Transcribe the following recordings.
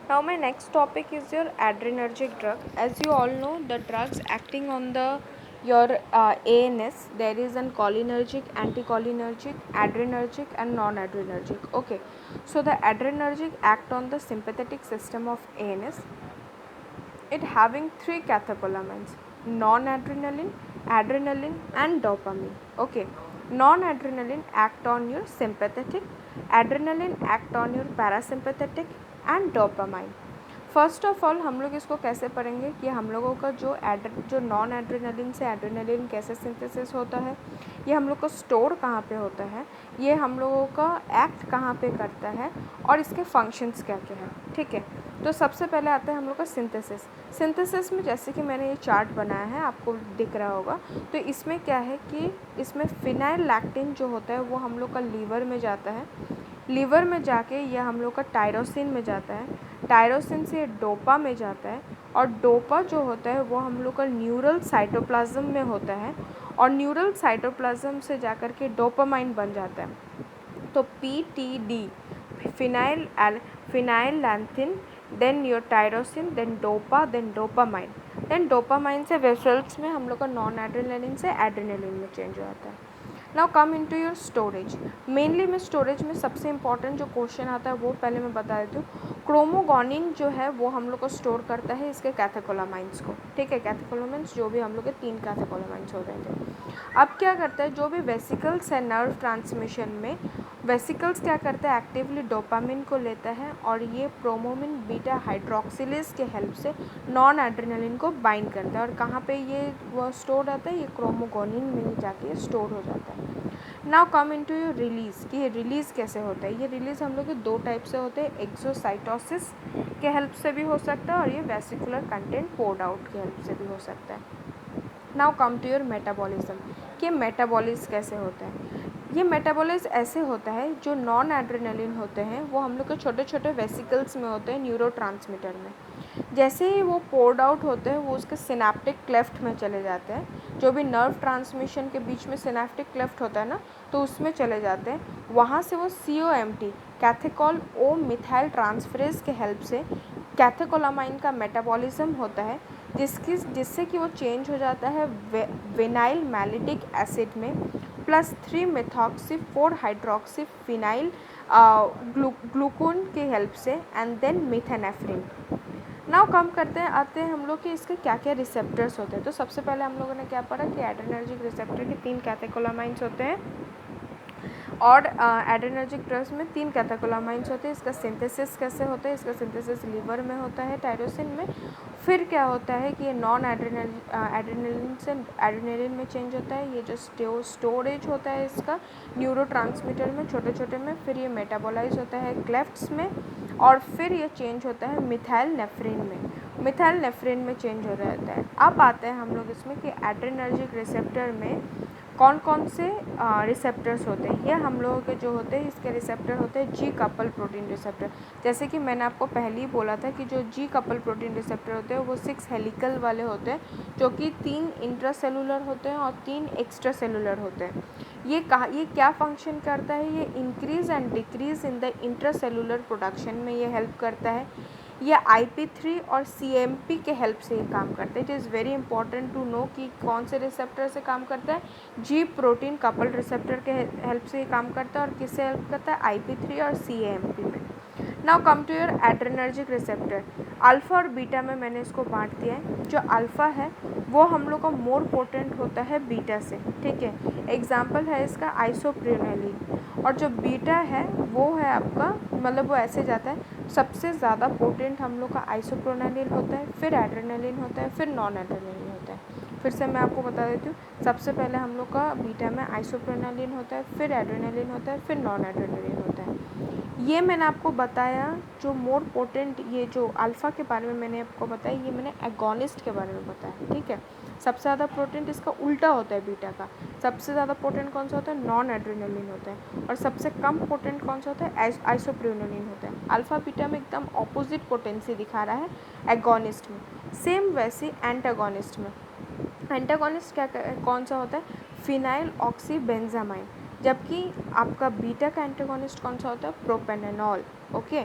Now my next topic is your adrenergic drug. As you all know, the drugs acting on the your ANS, there is an cholinergic, anticholinergic, adrenergic and non-adrenergic. Okay, so the adrenergic act on the sympathetic system of ANS. It having three catecholamines: non-adrenaline, adrenaline and dopamine. Okay, non-adrenaline act on your sympathetic, adrenaline act on your parasympathetic and dopamine. First of all हम लोग इसको कैसे पढ़ेंगे कि हम लोगों का जो नॉन एड्रेनलिन से एड्रेनलिन कैसे सिंथेसिस होता है, ये हम लोग को स्टोर कहाँ पे होता है, ये हम लोगों का एक्ट कहाँ पे करता है और इसके फंक्शंस क्या क्या है. ठीक है, तो सबसे पहले आता है हम लोग का सिंथेसिस. सिंथेसिस में जैसे कि मैंने ये चार्ट बनाया है, आपको दिख रहा होगा, तो इसमें क्या है कि इसमें फिनाइल लैक्टिन जो होता है वो हम लोग का लीवर में जाता है. लीवर में जाके यह हम लोग का टायरोसिन में जाता है. टायरोसिन से डोपा में जाता है और डोपा जो होता है वो हम लोग का न्यूरल साइटोप्लाज्म में होता है और न्यूरल साइटोप्लाज्म से जाकर के डोपामाइन बन जाता है. तो PTD, phenylalanine, then your tyrosine, then dopa, then dopamine. Then dopamine से वेसल्स में हम लोग का नॉन एड्रेनलिन से एड्रेनलिन में चेंज हो जाता है. Now come into your storage. Mainly में स्टोरेज में सबसे इंपॉर्टेंट जो क्वेश्चन आता है वो पहले मैं बता देती हूँ. क्रोमोगोनिन जो है वो हम लोग को स्टोर करता है इसके कैथेकोलामाइंस को. ठीक है, कैथेकोलामाइंस जो भी हम लोग के 3 कैथेकोलामाइंस हो रहे थे. अब क्या करता है, जो भी वेसिकल्स है नर्व ट्रांसमिशन में, वेसिकल्स क्या करता है, एक्टिवली डोपामिन को लेता है और ये प्रोमोमिन बीटा हाइड्रोक्सिलेज के हेल्प से नॉन एड्रेनलिन को बाइंड करता है. और कहाँ पे ये वो स्टोर रहता है, ये क्रोमोगोनिन में जाके स्टोर हो जाता है. Now come into your release कि ये रिलीज़ कैसे होता है. ये रिलीज़ हम लोग के 2 टाइप से होते हैं. एक्सोसाइटोसिस के हेल्प से भी हो सकता है और ये वेसिकुलर कंटेंट पोर्ड आउट के हेल्प से भी हो सकता है. Now come to your metabolism कि मेटाबॉलिज्म कैसे होता है. ये मेटाबॉलिज्म ऐसे होता है, जो नॉन एड्रेनलिन होते हैं वो हम लोग के छोटे छोटे वेसिकल्स में होते हैं न्यूरोट्रांसमीटर में. जैसे ही वो पोर्ड आउट होते हैं वो उसके सिनेप्टिक क्लेफ्ट में चले जाते हैं. जो भी नर्व ट्रांसमिशन के बीच में सिनेप्टिक क्लेफ्ट होता है ना, तो उसमें चले जाते हैं. वहाँ से वो COMT, कैथेकॉल ओ मिथाइल ट्रांसफरेज के हेल्प से कैथेकोलामाइन का मेटाबॉलिज्म होता है, जिससे कि वो चेंज हो जाता है विनाइल मैलिटिक एसिड में +3 मेथॉक्सी 4 हाइड्रोक्सी फिनाइल ग्लूकोन के हेल्प से एंड देन मिथेनेफ्रिन. नाउ कम करते हैं, आते हैं हम लोग कि इसके क्या क्या रिसेप्टर्स होते हैं. तो सबसे पहले हम लोगों ने क्या पढ़ा कि एड्रेनर्जिक रिसेप्टर के 3 कैथेकोलामाइंस होते हैं और एड्रेनर्जिक ड्रग्स में 3 कैथेकोलामाइंस होते हैं. इसका सिंथेसिस कैसे होता है, इसका सिंथेसिस लीवर में होता है टायरोसिन में. फिर क्या होता है कि ये नॉन एड्रेनलिन से एड्रेनलिन में चेंज होता है. ये जो स्टोरेज होता है इसका न्यूरोट्रांसमीटर में छोटे छोटे में. फिर ये मेटाबोलाइज होता है क्लेफ्ट्स में और फिर ये चेंज होता है मिथाइल नेफ्रिन में. मिथाइल नेफ्रिन में चेंज हो जाता है. अब आते हैं हम लोग इसमें कि एड्रेनर्जिक रिसेप्टर में कौन कौन से रिसेप्टर्स होते हैं. ये हम लोगों के जो होते हैं इसके रिसेप्टर होते हैं G कपल प्रोटीन रिसेप्टर. जैसे कि मैंने आपको पहले ही बोला था कि जो G कपल प्रोटीन रिसेप्टर होते हैं वो 6 हेलिकल वाले होते हैं, जो कि 3 इंट्रासेलुलर होते हैं और 3 एक्स्ट्रा सेलुलर होते हैं. ये क्या फंक्शन करता है, ये increase and decrease in the intracellular production में ये हेल्प करता है. ये IP3 और CMP के हेल्प से ये काम करते हैं. It is very important to know कि कौन से रिसेप्टर से काम करता है. G प्रोटीन कपल रिसेप्टर के हेल्प से ये काम करता है और किससे हेल्प करता है, IP3 और CMP में. Now come to your adrenergic receptor. Alpha और बीटा में मैंने इसको बांट दिया है. जो अल्फ़ा है वो हम लोग का मोर पोटेंट होता है बीटा से. ठीक है, एग्जाम्पल है इसका आइसोप्रिनोलिन. और जो बीटा है वो है आपका, मतलब वो ऐसे जाता है, सबसे ज़्यादा पोटेंट हम लोग का आइसोप्रोनालिन होता है, फिर एड्रेनलिन होता है, फिर नॉन एड्रेनलिन होता है. फिर से मैं आपको बता देती हूँ. सबसे पहले हम लोग का बीटा में आइसोप्रोनालिन होता है, फिर एड्रेनलिन होता है, फिर नॉन एड्रेनलिन होता है. ये मैंने आपको बताया जो मोर पोटेंट, ये जो अल्फ़ा के बारे में मैंने आपको बताया, ये मैंने एगोनिस्ट के बारे में बताया. ठीक है, सबसे ज़्यादा पोटेंट इसका उल्टा होता है बीटा का. सबसे ज़्यादा पोटेंट कौन सा होता है, नॉन एड्रेनलिन होता है. और सबसे कम पोटेंट कौन सा होता है, आइसोप्रिनोलिन होता है. अल्फ़ा बीटा में एकदम ऑपोजिट पोटेंसी दिखा रहा है एगोनिस्ट में. सेम वैसे एंटागोनिस्ट में. एंटागोनिस्ट कौन सा होता है, फिनाइल ऑक्सीबेंजामाइन. जबकि आपका बीटा का एंटागोनिस्ट कौन सा होता है, propranolol. Okay,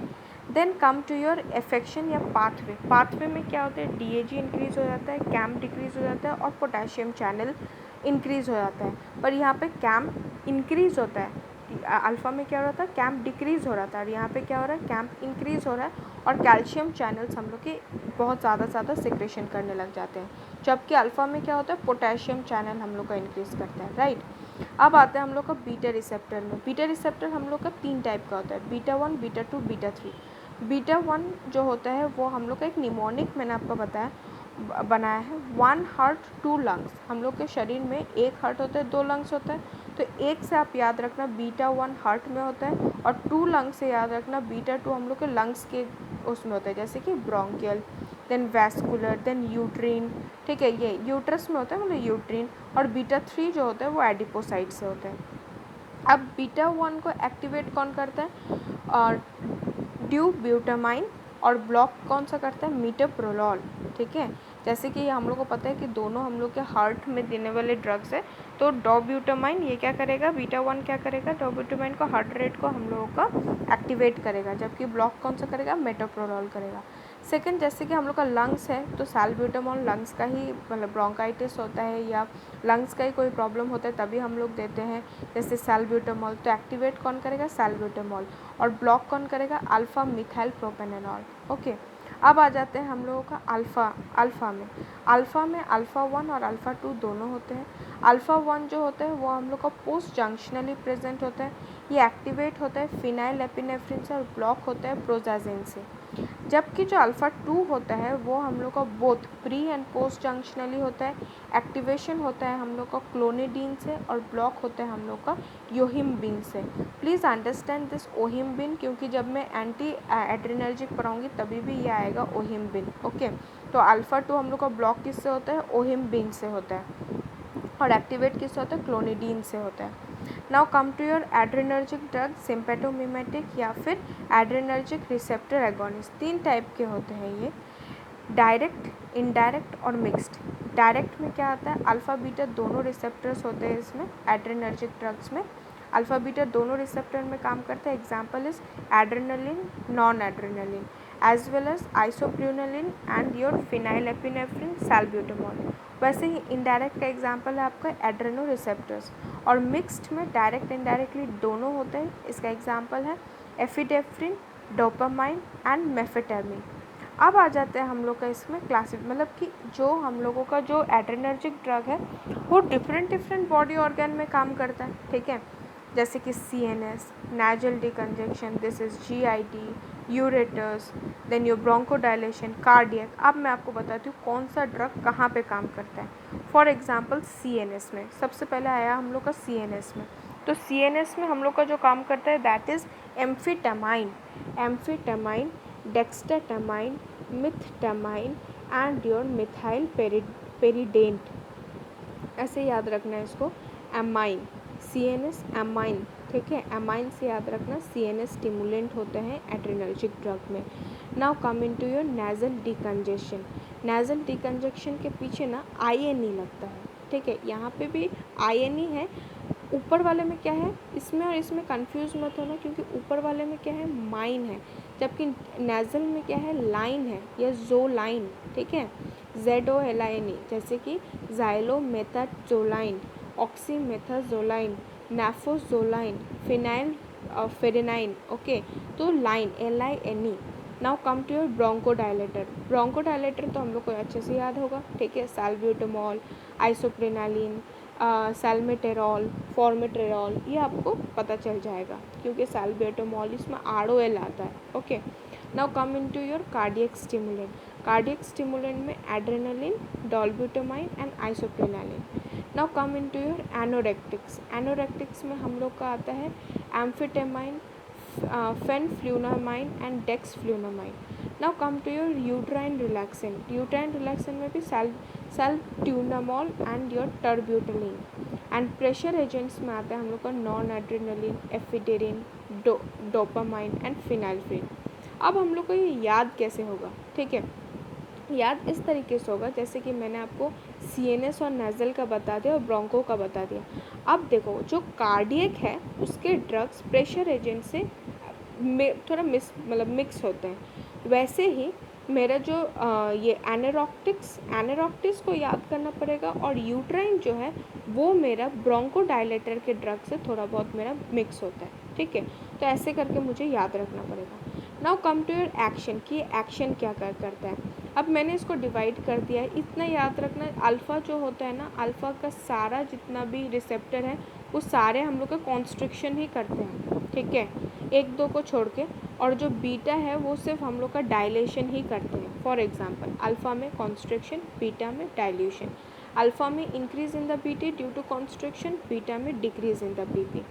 then come to your affection या पाथवे। पाथवे में क्या होता है, DAG इंक्रीज़ हो जाता है, कैम्प डिक्रीज़ हो जाता है और पोटेशियम चैनल इंक्रीज़ हो जाता है। पर यहाँ पे कैम्प इंक्रीज़ होता है, अल्फ़ा में क्या हो रहा था, कैम्प डिक्रीज़ हो रहा था, और यहाँ पे क्या हो रहा है, कैम्प इंक्रीज़ हो रहा है और कैल्शियम चैनल्स हम लोग के बहुत ज़्यादा सिक्रेशन करने लग जाते हैं। जबकि अल्फ़ा में क्या होता है, पोटेशियम चैनल हम लोग का इंक्रीज़ करता है, राइट। अब आते हैं हम लोग का बीटा रिसेप्टर में। बीटा रिसेप्टर हम लोग का 3 टाइप का होता है, बीटा 1, बीटा 2, बीटा 3। बीटा 1 जो होता है वो हम लोग का एक निमोनिक, मैंने आपको बताया बनाया है, 1 हार्ट 2 लंग्स। हम लोग के शरीर में 1 हार्ट होता है, 2 लंग्स होता है, तो 1 से आप याद रखना बीटा 1 हार्ट में होता है, और 2 लंग्स से याद रखना बीटा 2 हम लोग के लंग्स के उसमें होता है, जैसे कि bronchial, then vascular, then uterine, ठीक है, ये यूट्रस में होता है मतलब यूट्रीन, और बीटा 3 जो होता है वो एडिपोसाइट से होता है। अब बीटा 1 को एक्टिवेट कौन करता है, और ड्यूब्यूटामाइन, और ब्लॉक कौन सा करता है, मीटोप्रोलॉल, ठीक है। जैसे कि हम लोग को पता है कि दोनों हम लोग के हार्ट में देने वाले ड्रग्स है, तो डोब्यूटामाइन ये क्या करेगा, बीटा 1 क्या करेगा, डोब्यूटामाइन को हार्ट रेट को हम लोगों का एक्टिवेट करेगा, जबकि ब्लॉक कौन सा करेगा, मेटोप्रोलॉल करेगा। सेकंड, जैसे कि हम लोग का लंग्स है, तो सैल्ब्यूटामॉल लंग्स का ही मतलब ब्रोंकाइटिस होता है या लंग्स का ही कोई प्रॉब्लम होता है तभी हम लोग देते हैं, जैसे सैल्ब्यूटामॉल, तो एक्टिवेट कौन करेगा, सैल्ब्यूटामॉल, और ब्लॉक कौन करेगा, अल्फा मिथाइल प्रोपेनॉल, ओके। अब आ जाते हैं हम लोगों का अल्फ़ा में अल्फ़ा 1 और अल्फ़ा 2 दोनों होते हैं। अल्फ़ा 1 जो होता है वो हम लोग का पोस्ट जंक्शनली प्रेजेंट होता है, ये एक्टिवेट होता है फिनाइल एपिनेफ्रिन से और ब्लॉक होता है प्रोजाजिन से। जबकि जो अल्फ़ा 2 होता है वो हम लोग का बोथ प्री एंड पोस्ट जंक्शनली होता है, एक्टिवेशन होता है हम लोग का क्लोनिडीन से और ब्लॉक होता है हम लोग का योहिम्बिन से। प्लीज़ अंडरस्टैंड दिस ओहिम्बिन, क्योंकि जब मैं एंटी एड्रेनर्जिक पढ़ाऊँगी तभी भी ये आएगा ओहिम्बिन, ओके। तो अल्फ़ा 2 हम लोग का ब्लॉक किससे होता है, ओहिम्बिन से होता है, और एक्टिवेट किससे होता है, क्लोनिडीन से होता है। Now come to your adrenergic drug, sympathomimetic या फिर एड्रेनर्जिक रिसेप्टर एगोनिस्ट। 3 टाइप के होते हैं ये, डायरेक्ट, इनडायरेक्ट और मिक्स्ड। डायरेक्ट में क्या आता है, अल्फ़ा बीटा दोनों रिसेप्टर्स होते हैं इसमें, एड्रेनर्जिक ड्रग्स में अल्फ़ा बीटा दोनों रिसेप्टर में काम करता है। Example is adrenaline, noradrenaline, as well as isoprenaline and your phenylephrine, salbutamol. वैसे ही इनडायरेक्ट का एग्जाम्पल है आपका एड्रेनो रिसेप्टर्स, और मिक्स्ड में डायरेक्ट इनडायरेक्टली दोनों होते हैं। इसका एग्जाम्पल है एफिडेफ्रिन, डोपामाइन एंड मेफेटामिन। अब आ जाते हैं हम लोग का इसमें क्लासिक, मतलब कि जो हम लोगों का जो एड्रेनर्जिक ड्रग है वो डिफरेंट बॉडी ऑर्गन में काम करता है, ठीक है। जैसे कि CNS, nasal decongestion, this is GIT, यूरेटस, देन योर ब्रोंकोडायलेशन, कार्डियक। अब मैं आपको बताती हूँ कौन सा ड्रग कहाँ पे काम करता है। फॉर एग्जांपल CNS में सबसे पहले आया हम लोग का CNS में, तो CNS में हम लोग का जो काम करता है that is amphetamine, dextroamphetamine, methamphetamine and your methylphenidate, ऐसे याद रखना है इसको, एमाइन, CNS एमाइन, ठीक है, एमाइन से याद रखना। CNS स्टिमुलेंट होते हैं एड्रेनर्जिक ड्रग में। Now come in to your nasal decongestion. Nasal decongestion के पीछे ना INE लगता है, ठीक है, यहाँ पे भी INE है। ऊपर वाले में क्या है, इसमें और इसमें कंफ्यूज मत होना, क्योंकि ऊपर वाले में क्या है, माइन है, जबकि नेजल में क्या है, लाइन है या ज़ोलाइन, ठीक है, ZOLINE, जैसे कि xylometazoline, oxymetazoline, naphazoline, phenylephrine, okay. तो line LINE। Now come to your bronchodilator. Bronchodilator तो हम लोग को अच्छे से याद होगा, ठीक है, सैल्ब्यूटामॉल, आइसोप्रेनालिन, सैल्मेटेरॉल, फॉर्मेटेरॉल, ये आपको पता चल जाएगा क्योंकि सैल्ब्यूटामॉल इसमें ROL आता है, okay. Now come in to your cardiac stimulant. Cardiac stimulant में adrenaline, dobutamine and isoprenaline. Now come in to your anorectics. Anorectics में हम लोग का आता है amphetamine, fenfluramine and dexfenfluramine. Now come to your uterine relaxant. Uterine relaxant में भी salbutamol and your terbutaline. And pressor agents में आता है हम लोग का noradrenaline, ephedrine, dopamine and phenylephrine. अब हम लोग को ये याद कैसे होगा, ठीक है, याद इस तरीके से होगा जैसे कि मैंने आपको CNS और नेजल का बता दिया और ब्रोंको का बता दिया। अब देखो जो कार्डियक है उसके ड्रग्स प्रेशर एजेंट से थोड़ा मिक्स होते हैं। वैसे ही मेरा जो ये एनेरोक्टिक्स को याद करना पड़ेगा, और यूट्राइन जो है वो मेरा ब्रोंकोडायलेटर के ड्रग से थोड़ा बहुत मेरा मिक्स होता है, ठीक है। तो ऐसे करके मुझे याद रखना पड़ेगा। Now come to your action कि एक्शन क्या करता है। अब मैंने इसको डिवाइड कर दिया है, इतना याद रखना, अल्फ़ा जो होता है ना, अल्फ़ा का सारा जितना भी रिसेप्टर है वो सारे हम लोग का कॉन्स्ट्रिक्शन ही करते हैं, ठीक है, एक दो को छोड़ के। और जो बीटा है वो सिर्फ हम लोग का डायलेशन ही करते हैं। फॉर एग्जांपल अल्फ़ा में कॉन्स्ट्रिक्शन, बीटा में डायल्यूशन। अल्फ़ा में increase in the BP due to constriction, beta में decrease in the BP.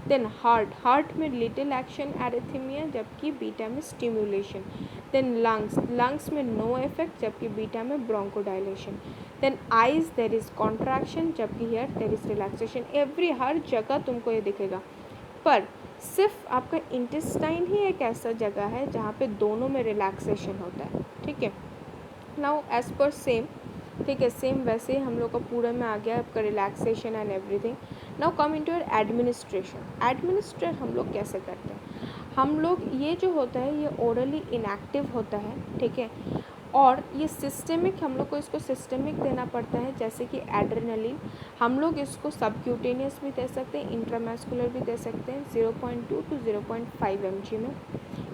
Then heart में लिटिल एक्शन एरिथमिया, जबकि बीटा में स्टिमुलेशन। देन लंग्स में नो इफेक्ट, जबकि बीटा में bronchodilation. Then eyes there is contraction, जबकि here there is relaxation. हर जगह तुमको ये दिखेगा, पर सिर्फ आपका इंटेस्टाइन ही एक ऐसा जगह है जहाँ पे दोनों में रिलैक्सेशन होता है, ठीक है। नाउ एज पर सेम, ठीक है, सेम वैसे ही हम लोग का पूरे में आ गया आपका relaxation and everything. Now come into your administration. Administrate हम लोग कैसे करते हैं, हम लोग ये जो होता है ये ओरली इनएक्टिव होता है, ठीक है, और ये सिस्टेमिक, हम लोग को इसको सिस्टेमिक देना पड़ता है, जैसे कि एड्रेनलिन। हम लोग इसको सबक्यूटेनियस भी दे सकते हैं, इंट्रामैस्कुलर भी दे सकते हैं, 0.2 to 0.5 mg में।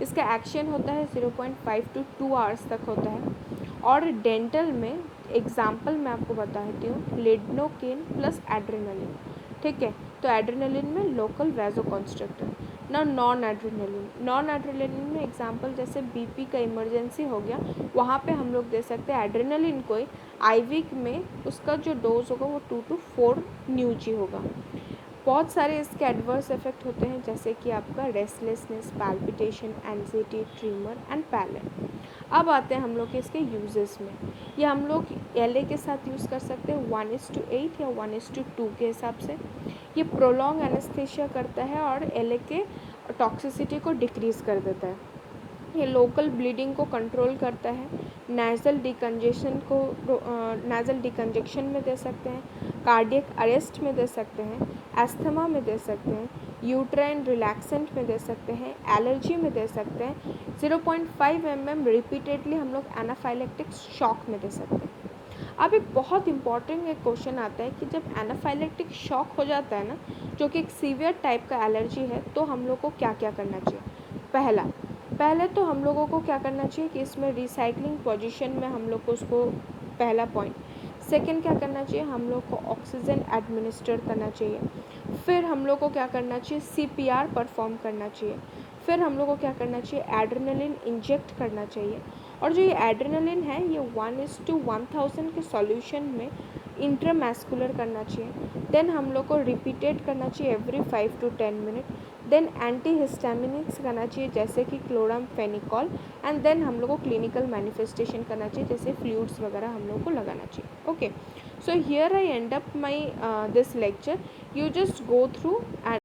इसका एक्शन होता है 0.5 to 2 आवर्स तक होता है। और डेंटल में एग्जाम्पल मैं आपको बताती हूँ, लिडनोकेन प्लस एड्रेनलिन, ठीक है। तो एड्रेनलिन में लोकल वैसोकॉन्स्ट्रिक्टर। ना नॉन एड्रेनलिन में एग्जांपल जैसे बीपी का इमरजेंसी हो गया, वहाँ पे हम लोग दे सकते हैं एड्रेनलिन कोई आईवी में, उसका जो डोज होगा वो 2 to 4 न्यूजी होगा। बहुत सारे इसके एडवर्स इफेक्ट होते हैं, जैसे कि आपका restlessness, palpitation, anxiety, tremor and pallor. अब आते हैं हम लोग के इसके यूजेस में। ये हम लोग LA के साथ यूज़ कर सकते हैं 1:8 या 1:2 के हिसाब से। ये प्रोलॉन्ग एनेस्थीसिया करता है और LA के टॉक्सिसिटी को डिक्रीज़ कर देता है। ये लोकल ब्लीडिंग को कंट्रोल करता है। नेज़ल डिकंजेक्शन में दे सकते हैं, कार्डियक अरेस्ट में दे सकते हैं, एस्थमा में दे सकते हैं, यूट्राइन रिलैक्सेंट में दे सकते हैं, एलर्जी में दे सकते हैं। 0.5 mm रिपीटेडली हम लोग एनाफाइलेक्टिक शॉक में दे सकते हैं। अब एक बहुत इंपॉर्टेंट एक क्वेश्चन आता है कि जब एनाफाइलेक्टिक शॉक हो जाता है ना, जो कि एक सीवियर टाइप का एलर्जी है, तो हम लोग को क्या क्या करना चाहिए। पहले तो हम लोगों को क्या करना चाहिए कि इसमें रिसाइकलिंग पोजीशन में हम लोग को उसको, पहला पॉइंट। सेकंड क्या करना चाहिए, हम लोग को ऑक्सीजन एडमिनिस्टर करना चाहिए। फिर हम लोग को क्या करना चाहिए, CPR परफॉर्म करना चाहिए। फिर हम लोग को क्या करना चाहिए, एड्रेनलिन इंजेक्ट करना चाहिए। और जो ये एड्रेनलिन है ये 1:1000 के सॉल्यूशन में इंट्रामैस्कुलर करना चाहिए। देन हम लोग को रिपीटेड करना चाहिए every 5 to 10 minute. Then antihistaminics करना चाहिए जैसे कि क्लोरामफेनिकॉल। एंड देन हम लोग को क्लिनिकल मैनिफेस्टेशन करना चाहिए, जैसे फ्लूइड्स वगैरह हम लोग को लगाना चाहिए। Okay, so here I and up my this lecture. You just go through and